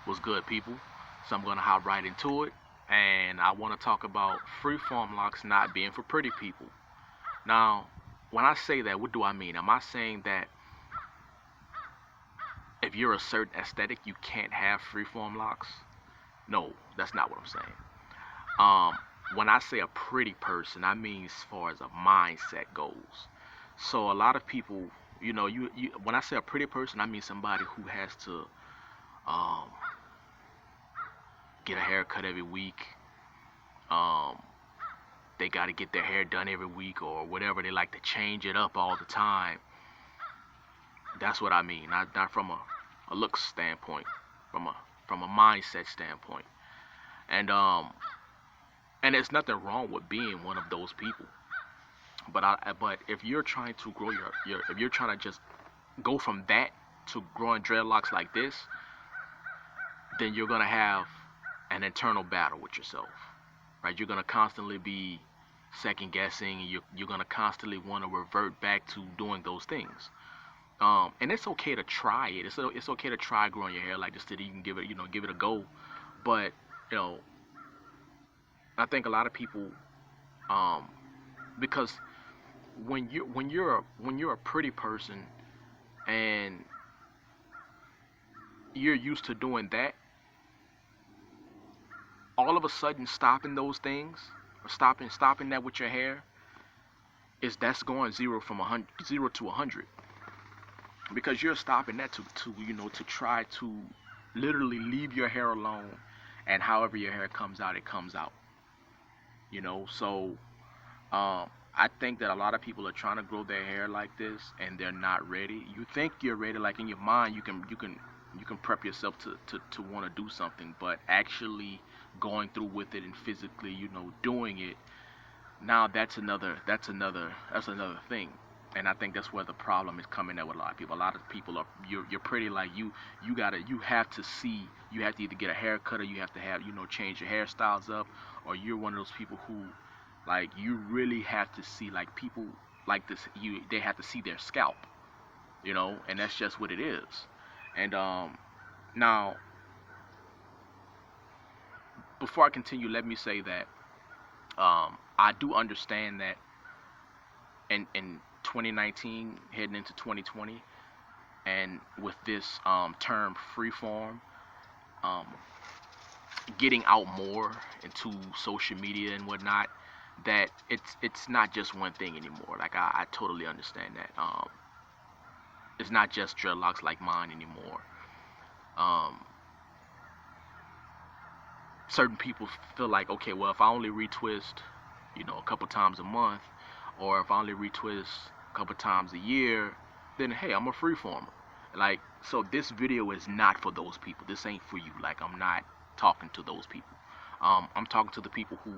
What's good, people? So I'm gonna hop right into it, and I want to talk about freeform locks not being for pretty people. Now, when I say that, what do I mean? Am I saying that if you're a certain aesthetic, you can't have freeform locks? No, that's not what I'm saying. Um, when I say a pretty person, I mean as far as a mindset goes. So a lot of people, you when I say a pretty person, I mean somebody who has to um, get a haircut every week. Um, they got to get their hair done every week or whatever. They like to change it up all the time. That's what I mean. Not from a look standpoint, from a mindset standpoint. And and there's nothing wrong with being one of those people. But if you're trying to grow your if you're trying to just go from that to growing dreadlocks like this, then you're gonna have an internal battle with yourself, right? You're gonna constantly be second guessing. You're gonna constantly want to revert back to doing those things. And it's okay to try it. It's okay to try growing your hair like this. That you can give it a go. But you know, I think a lot of people, um, because when you're a pretty person and you're used to doing that, all of a sudden stopping those things or stopping that with your hair is that's going zero to 100 because you're stopping that to try to literally leave your hair alone, and however your hair comes out, it comes out. So I think that a lot of people are trying to grow their hair like this and they're not ready. You think you're ready, like in your mind, you can prep yourself to want to do something, but actually going through with it and physically, doing it, now that's another thing. And I think that's where the problem is coming at with a lot of people. A lot of people are you're pretty like you have to see, you have to either get a haircut or you have to have change your hairstyles up, or you're one of those people who like you really have to see like people like this, they have to see their scalp, and that's just what it is. And now, before I continue, let me say that I do understand that in 2019 heading into 2020, and with this term freeform um, getting out more into social media and whatnot, that it's not just one thing anymore. Like I totally understand that. It's not just dreadlocks like mine anymore. Um, Certain people feel like, okay, well, if I only retwist, a couple times a month, or if I only retwist a couple times a year, then hey, I'm a freeformer. Like, so this video is not for those people. This ain't for you. Like, I'm not talking to those people. I'm talking to the people who,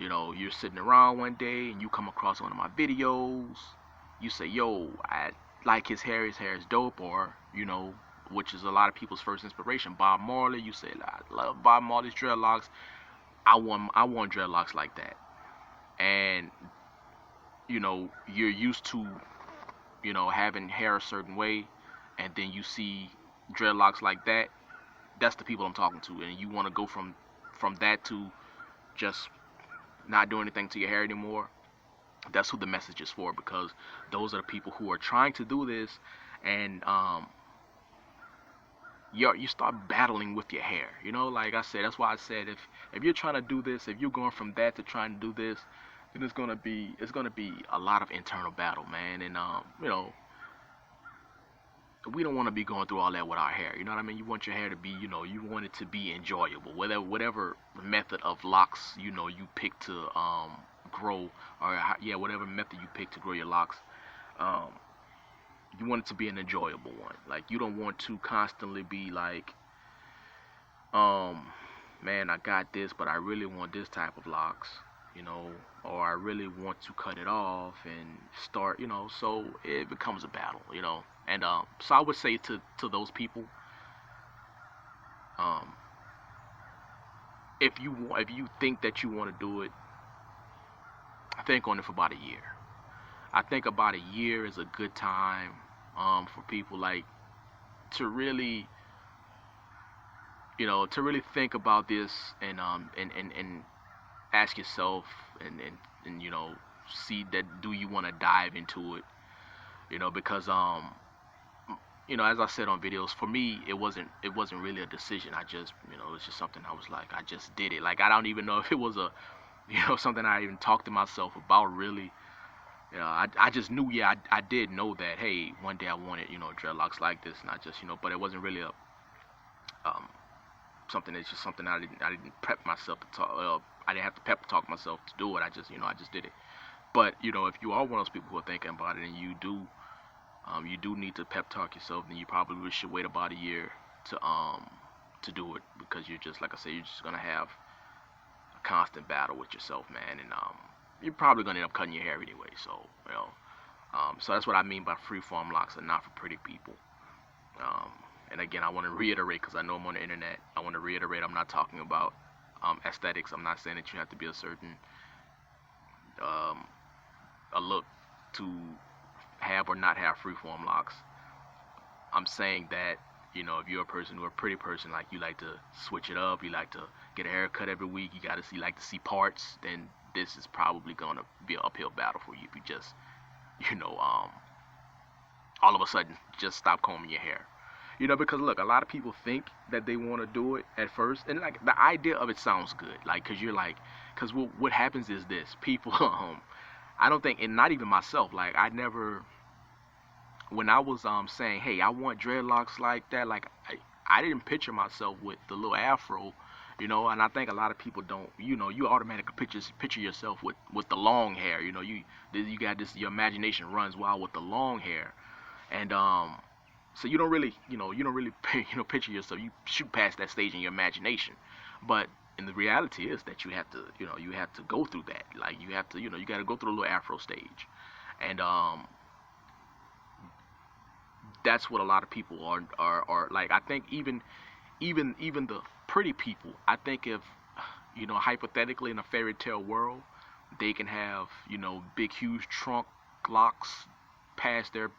you're sitting around one day and you come across one of my videos. You say, yo, I like his hair. His hair is dope, or which is a lot of people's first inspiration. Bob Marley. You say, I love Bob Marley's dreadlocks. I want dreadlocks like that. And you're used to having hair a certain way, and then you see dreadlocks like that. That's the people I'm talking to, and you want to go from that to just not do anything to your hair anymore. That's who the message is for, because those are the people who are trying to do this, and you start battling with your hair. Like I said, that's why I said if you're trying to do this, if you're going from that to trying to do this, then it's gonna be a lot of internal battle, man. And we don't want to be going through all that with our hair. You know what I mean? You want your hair to be, you want it to be enjoyable. Whatever method of locks, you pick to grow, or yeah, whatever method you pick to grow your locks, um, you want it to be an enjoyable one. Like, you don't want to constantly be like, um, man, I got this, but I really want this type of locks, you know, or I really want to cut it off and start, so it becomes a battle, And so I would say to those people, um, if you think that you want to do it, think on it for about a year. I think about a year is a good time for people like to really to really think about this and ask yourself and see that, do you want to dive into it? Because as I said on videos, for me it wasn't really a decision. I just it was just something I was like, I just did it. Like, I don't even know if it was a something I even talked to myself about, really. I just knew, yeah, I did know that, hey, one day I wanted, dreadlocks like this, and I just, but it wasn't really a um, something. It's just something I didn't prep myself to talk. I didn't have to pep talk myself to do it. I just did it. But if you are one of those people who are thinking about it, and you do need to pep talk yourself, then you probably should wait about a year to do it, because you're just, like I said, you're just gonna have a constant battle with yourself, man, and you're probably gonna end up cutting your hair anyway. So that's what I mean by freeform locks are not for pretty people. Um, and again, I want to reiterate, because I know I'm on the internet. I want to reiterate, I'm not talking about aesthetics. I'm not saying that you have to be a certain um, a look to have or not have freeform locks. I'm saying that if you're a person or a pretty person, like, you like to switch it up, you like to get a haircut every week, you like to see parts, then this is probably gonna be an uphill battle for you if you just all of a sudden just stop combing your hair. Because look, a lot of people think that they want to do it at first, and like, the idea of it sounds good, like, because what happens is this: people, I don't think, and not even myself, like, I never, when I was saying, hey, I want dreadlocks like that, like, I didn't picture myself with the little afro, and I think a lot of people don't, you automatically picture yourself with the long hair, you got this, your imagination runs wild with the long hair, and so you don't really picture yourself, you shoot past that stage in your imagination, but and the reality is that you have to go through that, like, you got to go through the little afro stage, and that's what a lot of people are like. I think even the pretty people, I think, if hypothetically, in a fairy tale world, they can have big huge trunk locks past their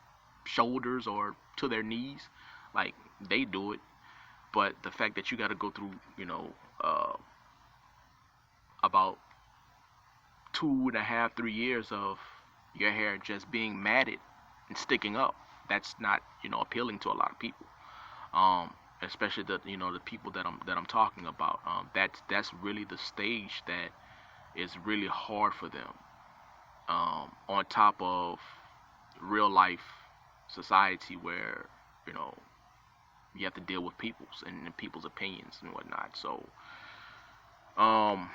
shoulders or to their knees, like, they do it. But the fact that you got to go through uh, about 2.5, 3 years of your hair just being matted and sticking up, that's not appealing to a lot of people, especially the people that I'm talking about. That's really the stage that is really hard for them, on top of real life society, where you know you have to deal with people's opinions and whatnot. So um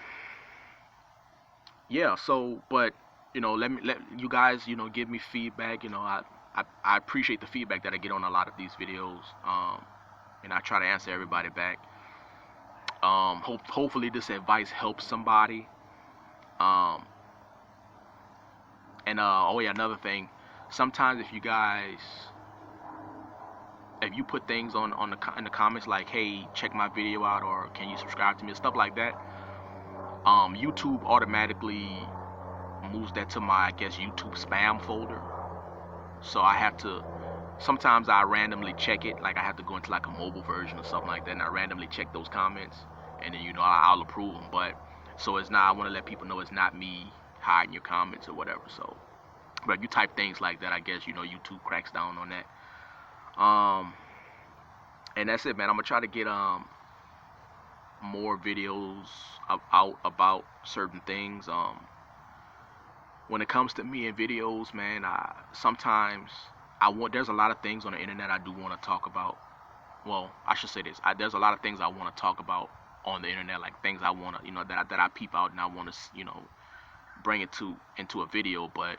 yeah, so, but let you guys give me feedback. I appreciate the feedback that I get on a lot of these videos, and I try to answer everybody back. Hopefully this advice helps somebody. um and oh yeah, another thing, sometimes if you put things in the comments, like, hey, check my video out, or can you subscribe to me, and stuff like that, YouTube automatically moves that to my, I guess, YouTube spam folder. So I have to, sometimes I randomly check it, like, I have to go into like a mobile version or something like that, and I randomly check those comments, and then I'll approve them. But so it's not, I want to let people know it's not me hiding your comments or whatever. So, but if you type things like that, I guess YouTube cracks down on that. And that's it, man. I'm gonna try to get more videos out about certain things. When it comes to me and videos, man, sometimes there's a lot of things on the internet I do want to talk about. Well, I should say this. There's a lot of things I want to talk about on the internet, like things I want to, that I peep out and I want to, bring it into a video. But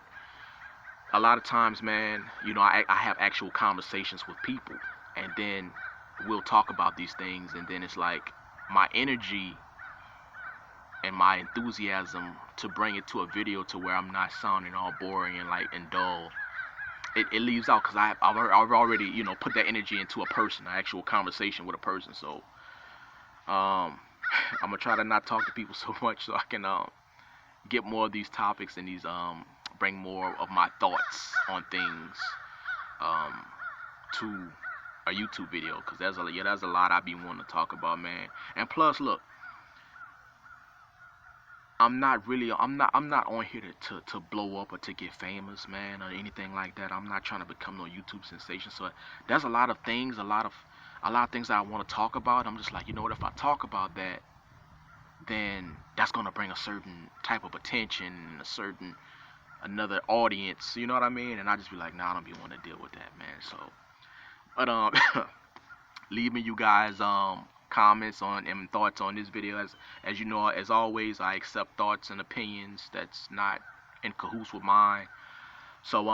a lot of times, man, I have actual conversations with people, and then we'll talk about these things, and then it's like my energy and my enthusiasm to bring it to a video, to where I'm not sounding all boring and dull, it leaves out, because I've already put that energy into a person, an actual conversation with a person. So I'm gonna try to not talk to people so much, so I can get more of these topics and these bring more of my thoughts on things to a YouTube video, because there's a lot I be wanting to talk about, man. And plus, look, I'm not on here to blow up or to get famous, man, or anything like that. I'm not trying to become no YouTube sensation. So there's a lot of things that I want to talk about. I'm just like, you know what, if I talk about that, then that's gonna bring a certain type of attention and another audience, you know what I mean? And I just be like, nah, I don't be want to deal with that, man. So, but leaving you guys comments on and thoughts on this video. As you know, as always, I accept thoughts and opinions that's not in cahoots with mine. So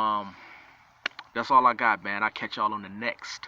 that's all I got, man. I'll catch y'all on the next